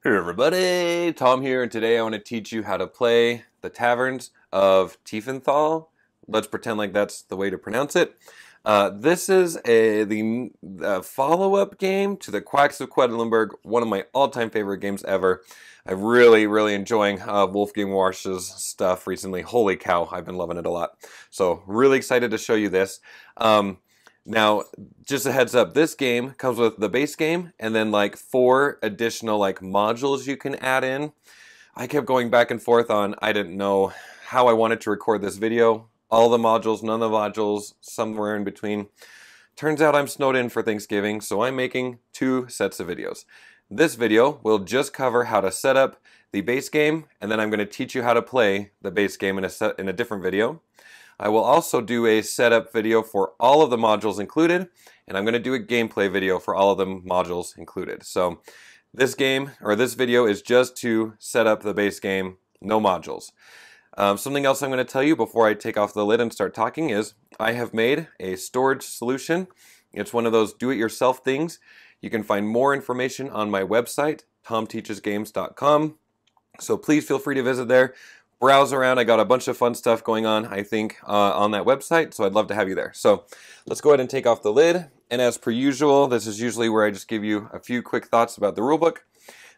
Hey everybody, Tom here, and today I want to teach you how to play the Taverns of Tiefenthal. Let's pretend like that's the way to pronounce it. This is the follow-up game to the Quacks of Quedlinburg, one of my all-time favorite games ever. I'm really enjoying Wolfgang Warsch's stuff recently. Holy cow, I've been loving it a lot. So really excited to show you this. Now, just a heads up, this game comes with the base game and then like 4 additional like modules you can add in. I kept going back and forth on, I didn't know how I wanted to record this video. All the modules, none of the modules, somewhere in between. Turns out I'm snowed in for Thanksgiving, so I'm making 2 sets of videos. This video will just cover how to set up the base game, and then I'm going to teach you how to play the base game in a different video. I will also do a setup video for all of the modules included, and I'm going to do a gameplay video for all of the modules included. So this video is just to set up the base game, no modules. Something else I'm going to tell you before I take off the lid and start talking is I have made a storage solution. It's one of those do-it-yourself things. You can find more information on my website, tomteachesgames.com. So please feel free to visit there. Browse around. I got a bunch of fun stuff going on, I think, on that website, so I'd love to have you there. So let's go ahead and take off the lid. And as per usual, this is usually where I just give you a few quick thoughts about the rulebook.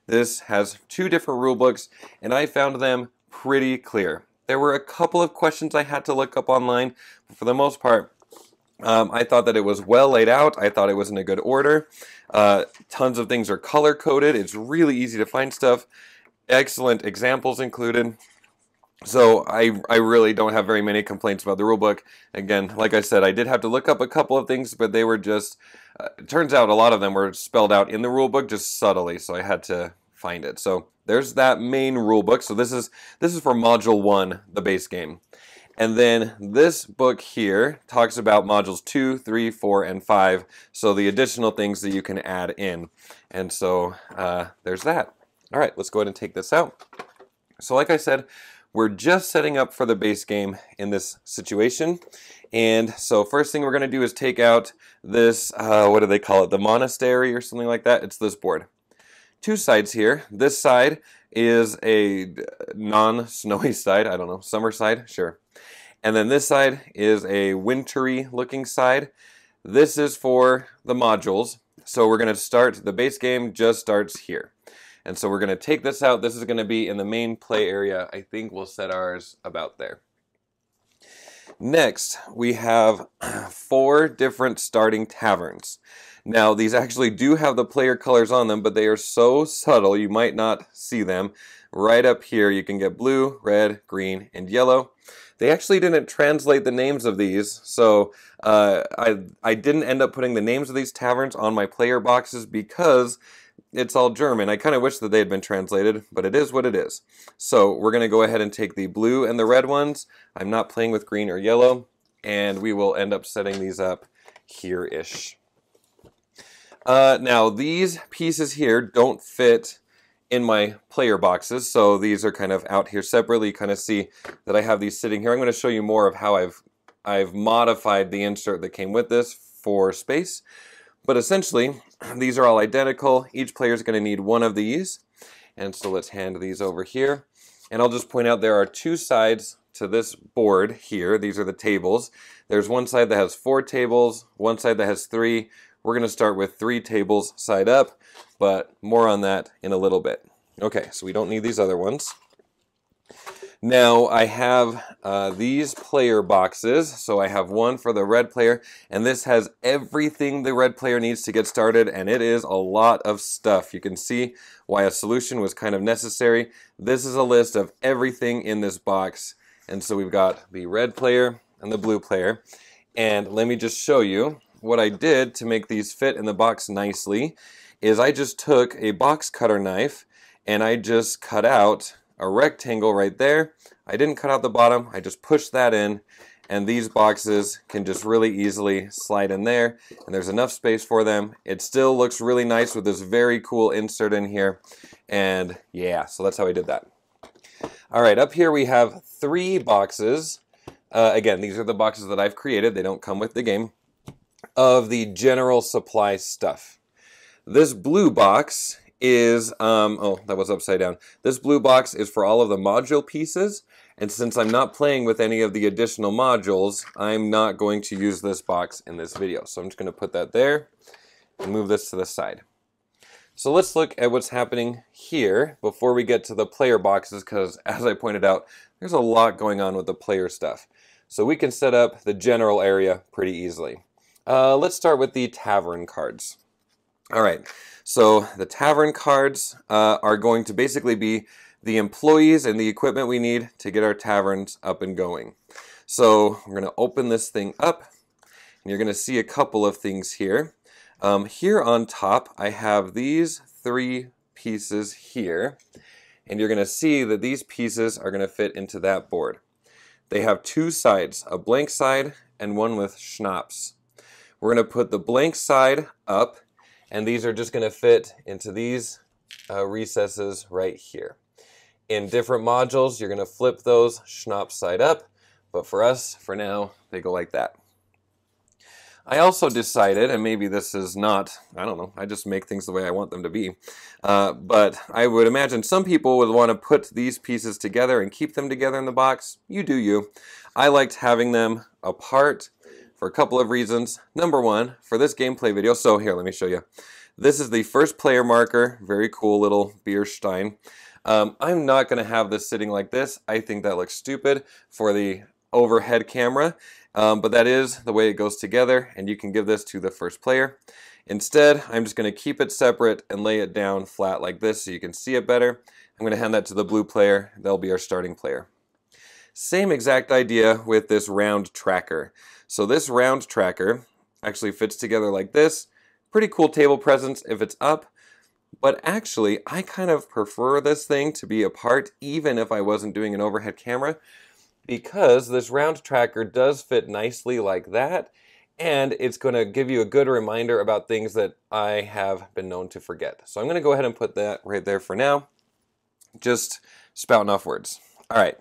This has 2 different rulebooks, and I found them pretty clear. There were a couple of questions I had to look up online, but for the most part, I thought that it was well laid out. I thought it was in a good order. Tons of things are color-coded. It's really easy to find stuff. Excellent examples included. So I really don't have very many complaints about the rulebook. Again, like I said, I did have to look up a couple of things, but they were just, it turns out a lot of them were spelled out in the rulebook just subtly, so I had to find it. So there's that main rulebook. So this is for Module 1, the base game. And then this book here talks about modules 2, 3, 4, and 5. So the additional things that you can add in. And so there's that. All right, let's go ahead and take this out. So like I said, we're just setting up for the base game in this situation. And so first thing we're going to do is take out this, what do they call it, the monastery or something like that. It's this board. 2 sides here. This side is a non-snowy side. I don't know, summer side, sure. And then this side is a wintry looking side. This is for the modules. So we're going to start, the base game just starts here. And so we're going to take this out. This is going to be in the main play area. I think we'll set ours about there. Next, we have 4 different starting taverns. Now, these actually do have the player colors on them, but they are so subtle you might not see them. Right up here, you can get blue, red, green, and yellow. They actually didn't translate the names of these, so I didn't end up putting the names of these taverns on my player boxes because it's all German. I kind of wish that they had been translated, but it is what it is. So we're going to go ahead and take the blue and the red ones. I'm not playing with green or yellow, and we will end up setting these up here-ish. Now, these pieces here don't fit in my player boxes, so these are kind of out here separately. You kind of see that I have these sitting here. I'm going to show you more of how I've modified the insert that came with this for space. But essentially, these are all identical. Each player is going to need one of these. And so let's hand these over here. And I'll just point out there are 2 sides to this board here. These are the tables. There's one side that has 4 tables, one side that has 3. We're going to start with 3 tables side up, but more on that in a little bit. Okay, so we don't need these other ones. Now I have these player boxes, so I have one for the red player, and this has everything the red player needs to get started, and it is a lot of stuff. You can see why a solution was kind of necessary. This is a list of everything in this box, and so we've got the red player and the blue player, and let me just show you what I did to make these fit in the box nicely is I just took a box cutter knife and I just cut out a rectangle right there. I didn't cut out the bottom, I just pushed that in, and these boxes can just really easily slide in there, and there's enough space for them. It still looks really nice with this very cool insert in here, and yeah, so that's how I did that. Alright, up here we have 3 boxes. Again, these are the boxes that I've created, they don't come with the game, of the general supply stuff. This blue box is, oh, that was upside down. This blue box is for all of the module pieces, and since I'm not playing with any of the additional modules, I'm not going to use this box in this video. So I'm just going to put that there and move this to the side. So let's look at what's happening here before we get to the player boxes, because as I pointed out, there's a lot going on with the player stuff. So we can set up the general area pretty easily. Let's start with the tavern cards. All right, so the tavern cards are going to basically be the employees and the equipment we need to get our taverns up and going. So we're going to open this thing up, and you're going to see a couple of things here. Here on top, I have these 3 pieces here, and you're going to see that these pieces are going to fit into that board. They have 2 sides, a blank side and one with schnapps. We're going to put the blank side up, and these are just going to fit into these recesses right here. In different modules, you're going to flip those schnapps side up, but for us, for now, they go like that. I also decided, and maybe this is not, I don't know, I just make things the way I want them to be, but I would imagine some people would want to put these pieces together and keep them together in the box. You do you. I liked having them apart for a couple of reasons. Number one, for this gameplay video, so here, let me show you. This is the first player marker, very cool little beer stein. I'm not going to have this sitting like this. I think that looks stupid for the overhead camera. But that is the way it goes together, and you can give this to the first player. Instead, I'm just going to keep it separate and lay it down flat like this so you can see it better. I'm going to hand that to the blue player. They'll be our starting player. Same exact idea with this round tracker. So this round tracker actually fits together like this. Pretty cool table presence if it's up, but actually I kind of prefer this thing to be apart even if I wasn't doing an overhead camera, because this round tracker does fit nicely like that, and it's going to give you a good reminder about things that I have been known to forget. So I'm going to go ahead and put that right there for now, just spouting off words. All right.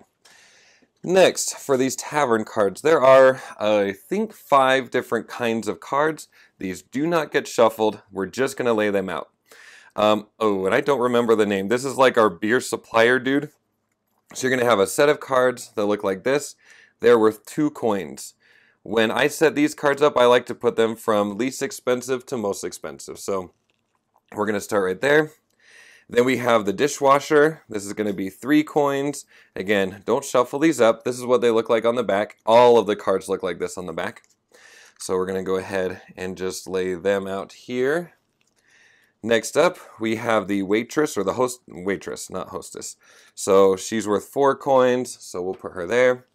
Next, for these tavern cards, there are, I think, 5 different kinds of cards. These do not get shuffled. We're just going to lay them out. Oh, and I don't remember the name. This is like our beer supplier dude. So you're going to have a set of cards that look like this. They're worth 2 coins. When I set these cards up, I like to put them from least expensive to most expensive. So we're going to start right there. Then we have the dishwasher. This is going to be 3 coins. Again, don't shuffle these up. This is what they look like on the back. All of the cards look like this on the back. So we're going to go ahead and just lay them out here. Next up, we have the waitress, or the waitress, not hostess. So she's worth 4 coins, so we'll put her there.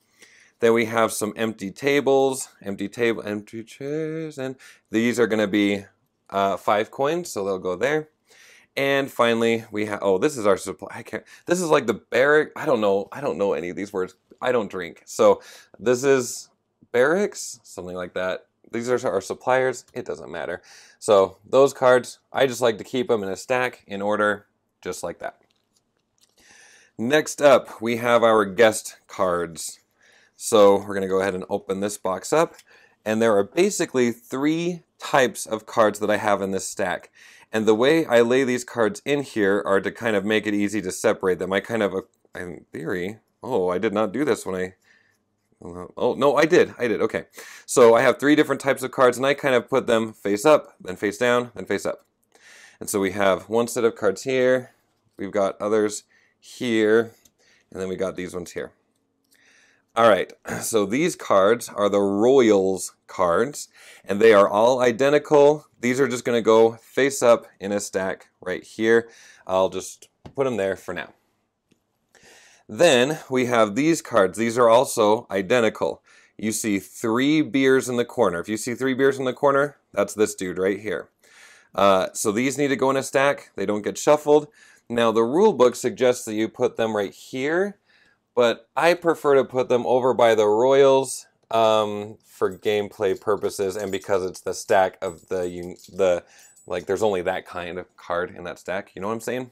Then we have some empty tables, empty chairs, and these are going to be 5 coins, so they'll go there. And finally, we have, oh, this is our supply. This is like the barrack. I don't know any of these words. I don't drink. So this is barracks, something like that. These are our suppliers. It doesn't matter. So those cards, I just like to keep them in a stack in order, just like that. Next up, we have our guest cards. So we're going to go ahead and open this box up. And there are basically 3 types of cards that I have in this stack. And the way I lay these cards in here are to kind of make it easy to separate them. I kind of, in theory, oh, I did not do this when I... Oh, no, I did. Okay. So I have 3 different types of cards, and I kind of put them face up, then face down, then face up. And so we have one set of cards here. We've got others here, and then we got these ones here. All right. So these cards are the Royals cards, and they are all identical. These are just going to go face up in a stack right here. I'll just put them there for now. Then we have these cards. These are also identical. You see 3 beers in the corner. If you see 3 beers in the corner, that's this dude right here. So these need to go in a stack. They don't get shuffled. Now the rule book suggests that you put them right here, but I prefer to put them over by the Royals for gameplay purposes, and because it's the stack of the like there's only that kind of card in that stack. You know what I'm saying?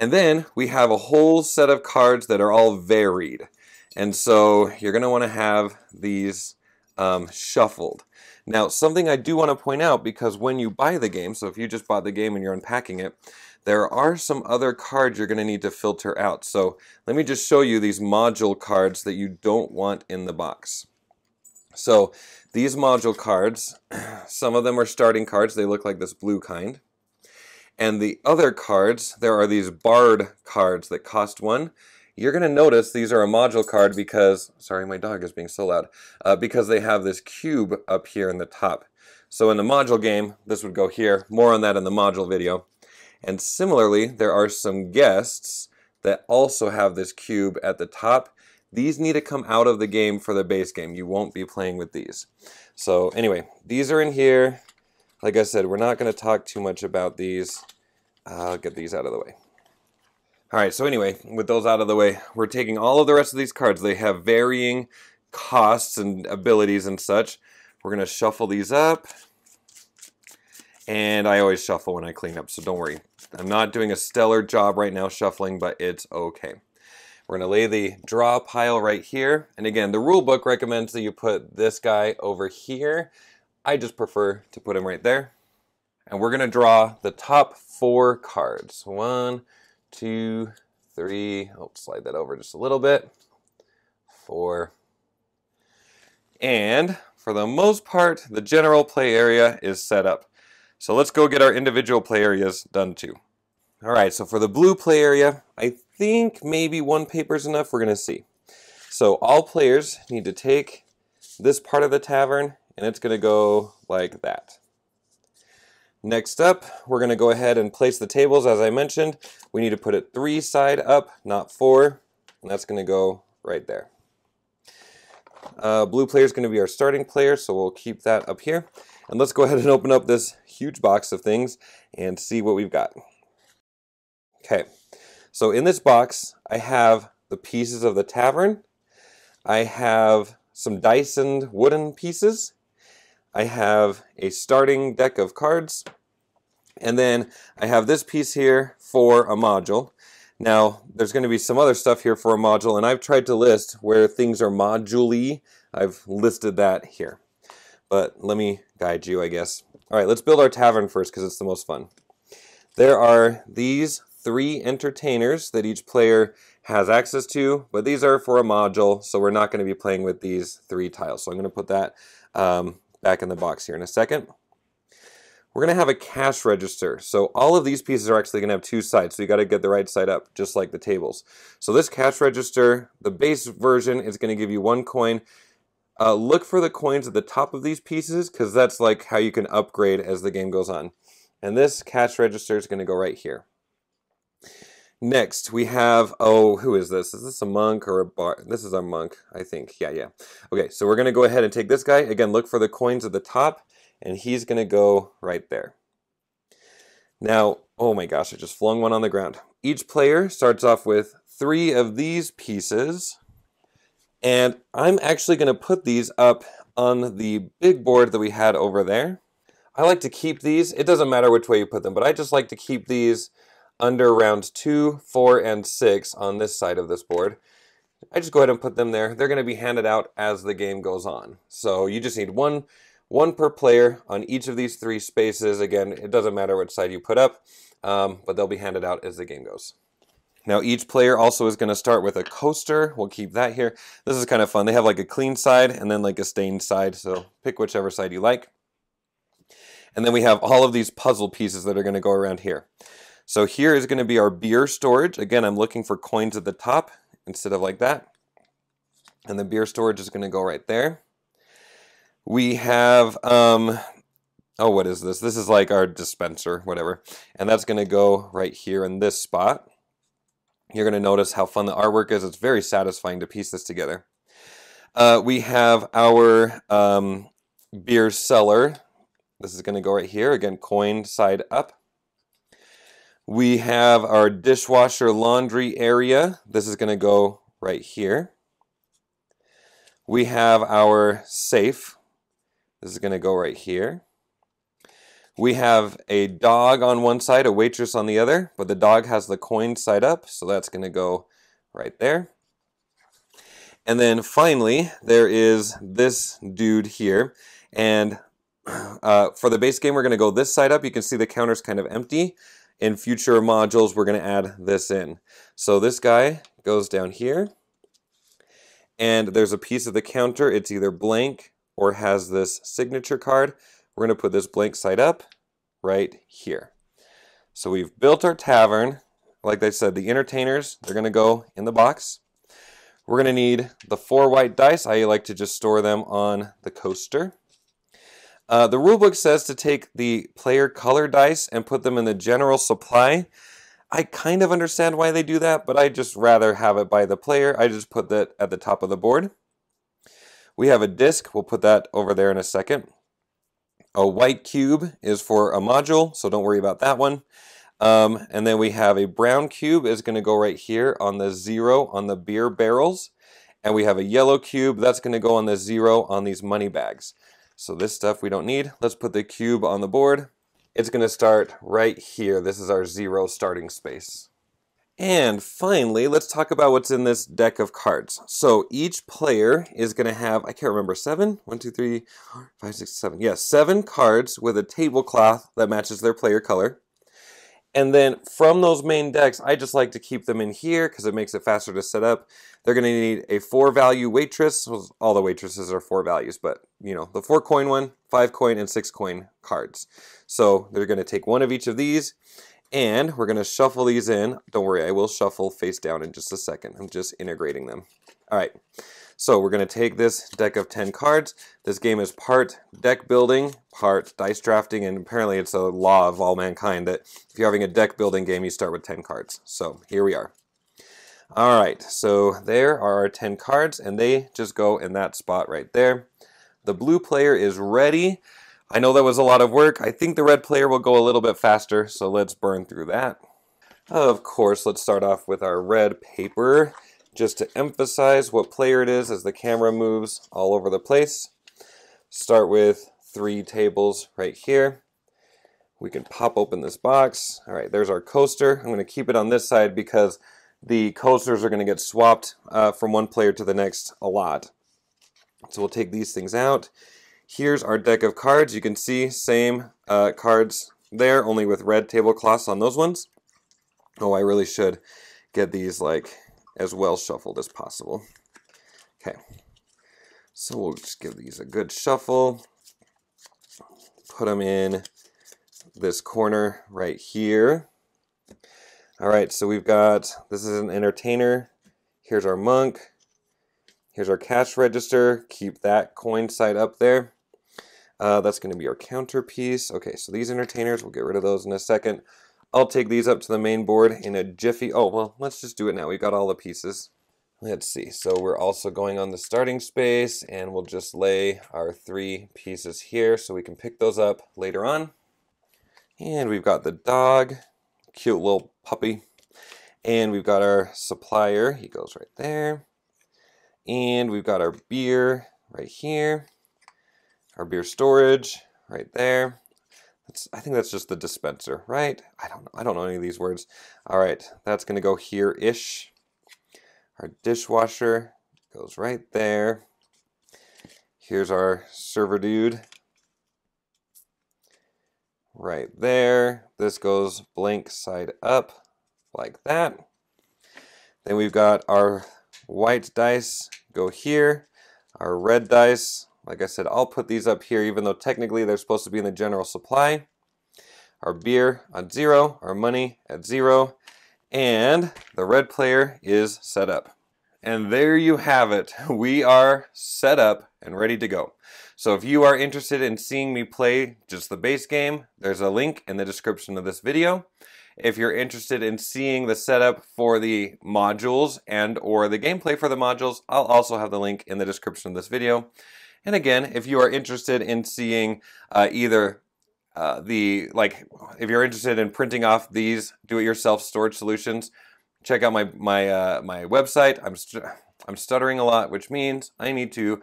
And then we have a whole set of cards that are all varied. And so you're going to want to have these shuffled. Now, something I do want to point out, because when you buy the game, so if you just bought the game and you're unpacking it, there are some other cards you're going to need to filter out. So let me just show you these module cards that you don't want in the box. So these module cards, some of them are starting cards. They look like this blue kind. And the other cards, there are these barred cards that cost 1. You're going to notice these are a module card because, sorry, my dog is being so loud, because they have this cube up here in the top. So in the module game, this would go here. More on that in the module video. And similarly, there are some guests that also have this cube at the top. These need to come out of the game for the base game. You won't be playing with these. So anyway, these are in here. Like I said, we're not going to talk too much about these. I'll get these out of the way. All right, so anyway, with those out of the way, we're taking all of the rest of these cards. They have varying costs and abilities and such. We're going to shuffle these up. And I always shuffle when I clean up, so don't worry. I'm not doing a stellar job right now shuffling, but it's okay. We're going to lay the draw pile right here. And again, the rule book recommends that you put this guy over here. I just prefer to put him right there. And we're going to draw the top 4 cards. 1, 2, 3, I'll slide that over just a little bit, 4, and for the most part, the general play area is set up. So let's go get our individual play areas done too. All right, so for the blue play area, I think maybe 1 paper is enough. We're going to see. So all players need to take this part of the tavern, and it's going to go like that. Next up, we're going to go ahead and place the tables. As I mentioned, we need to put it 3 side up, not 4, and that's going to go right there. Blue player is going to be our starting player, so we'll keep that up here. And let's go ahead and open up this huge box of things and see what we've got. Okay, so in this box, I have the pieces of the tavern. I have some dice and wooden pieces. I have a starting deck of cards, and then I have this piece here for a module. Now, there's going to be some other stuff here for a module, and I've tried to list where things are module-y. I've listed that here. But let me guide you, I guess. All right, let's build our tavern first because it's the most fun. There are these 3 entertainers that each player has access to, but these are for a module, so we're not going to be playing with these 3 tiles. So I'm going to put that back in the box here in a second. We're going to have a cash register. So all of these pieces are actually going to have 2 sides, so you got to get the right side up, just like the tables. So this cash register, the base version, is going to give you 1 coin. Look for the coins at the top of these pieces, because that's like how you can upgrade as the game goes on. And this cash register is going to go right here. Next, we have, oh, who is this? Is this a monk or a bar? This is our monk, I think. Yeah. Okay, so we're going to go ahead and take this guy. Again, look for the coins at the top, and he's going to go right there. Now, oh my gosh, I just flung one on the ground. Each player starts off with 3 of these pieces, and I'm actually going to put these up on the big board that we had over there. I like to keep these. It doesn't matter which way you put them, but I just like to keep these under rounds 2, 4, and 6 on this side of this board. I just go ahead and put them there. They're going to be handed out as the game goes on. So you just need one per player on each of these 3 spaces. Again, it doesn't matter which side you put up, but they'll be handed out as the game goes. Now each player also is going to start with a coaster. We'll keep that here. This is kind of fun. They have like a clean side and then like a stained side. So pick whichever side you like. And then we have all of these puzzle pieces that are going to go around here. So here is going to be our beer storage. Again, I'm looking for coins at the top instead of like that. And the beer storage is going to go right there. We have, oh, what is this? This is like our dispenser, whatever. And that's going to go right here in this spot. You're going to notice how fun the artwork is. It's very satisfying to piece this together. We have our beer cellar. This is going to go right here. Again, coin side up. We have our dishwasher laundry area. This is going to go right here. We have our safe. This is going to go right here. We have a dog on one side, a waitress on the other, but the dog has the coin side up, so that's going to go right there. And then finally, there is this dude here, and For the base game, we're going to go this side up. You can see the counter's kind of empty. In future modules, we're going to add this in. So this guy goes down here, and there's a piece of the counter. It's either blank or has this signature card. We're going to put this blank side up right here. So we've built our tavern. Like I said, the entertainers, they're going to go in the box. We're going to need the 4 white dice. I like to just store them on the coaster. The rulebook says to take the player color dice and put them in the general supply. I kind of understand why they do that, but I just rather have it by the player. I just put that at the top of the board. We have a disc. We'll put that over there in a second. A white cube is for a module, so don't worry about that one. And then we have a brown cube is going to go right here on the 0 on the beer barrels. And we have a yellow cube that's going to go on the 0 on these money bags. So this stuff we don't need. Let's put the cube on the board. It's going to start right here. This is our 0 starting space. And finally, let's talk about what's in this deck of cards. So each player is going to have, I can't remember, 7? 1, 2, 3, 4, 5, 6, 7. Yeah, 7 cards with a tablecloth that matches their player color. And then from those main decks, I just like to keep them in here because it makes it faster to set up. They're going to need a 4-value waitress. Well, all the waitresses are 4 values, but you know, the 4-coin one, 5-coin, and 6-coin cards. So they're going to take one of each of these, and we're going to shuffle these in. Don't worry, I will shuffle face down in just a second. I'm just integrating them. All right. So we're going to take this deck of 10 cards. This game is part deck building, part dice drafting, and apparently it's a law of all mankind that if you're having a deck building game, you start with 10 cards. So here we are. All right, so there are our 10 cards, and they just go in that spot right there. The blue player is ready. I know that was a lot of work. I think the red player will go a little bit faster, so let's burn through that. Of course, let's start off with our red paper. Just to emphasize what player it is as the camera moves all over the place. Start with 3 tables right here. We can pop open this box. All right, there's our coaster. I'm going to keep it on this side because the coasters are going to get swapped from one player to the next a lot. So we'll take these things out. Here's our deck of cards. You can see same cards there, only with red tablecloths on those ones. Oh, I really should get these like as well shuffled as possible. Okay, so we'll just give these a good shuffle. Put them in this corner right here. All right, so we've got, this is an entertainer. Here's our monk. Here's our cash register. Keep that coin side up there. That's going to be our counter piece. Okay, so these entertainers, we'll get rid of those in a second. I'll take these up to the main board in a jiffy. Oh, well, let's just do it now. We've got all the pieces. Let's see. So we're also going on the starting space, and we'll just lay our 3 pieces here so we can pick those up later on. And we've got the dog, cute little puppy. And we've got our supplier. He goes right there. And we've got our beer right here. Our beer storage right there. I think that's just the dispenser, right? I don't know any of these words. All right, that's going to go here-ish. Our dishwasher goes right there. Here's our server dude. Right there. This goes blank side up like that. Then we've got our white dice go here. Our red dice, like I said, I'll put these up here even though technically they're supposed to be in the general supply. Our beer on 0, our money at 0, and the red player is set up. And there you have it. We are set up and ready to go. So if you are interested in seeing me play just the base game, there's a link in the description of this video. If you're interested in seeing the setup for the modules and or the gameplay for the modules, I'll also have the link in the description of this video. And again, if you are interested in seeing either if you're interested in printing off these do-it-yourself storage solutions, check out my website. I'm stuttering a lot, which means I need to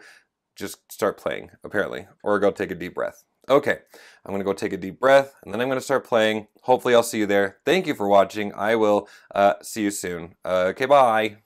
just start playing, apparently, or go take a deep breath. Okay, I'm going to go take a deep breath, and then I'm going to start playing. Hopefully I'll see you there. Thank you for watching. I will see you soon. Okay, bye.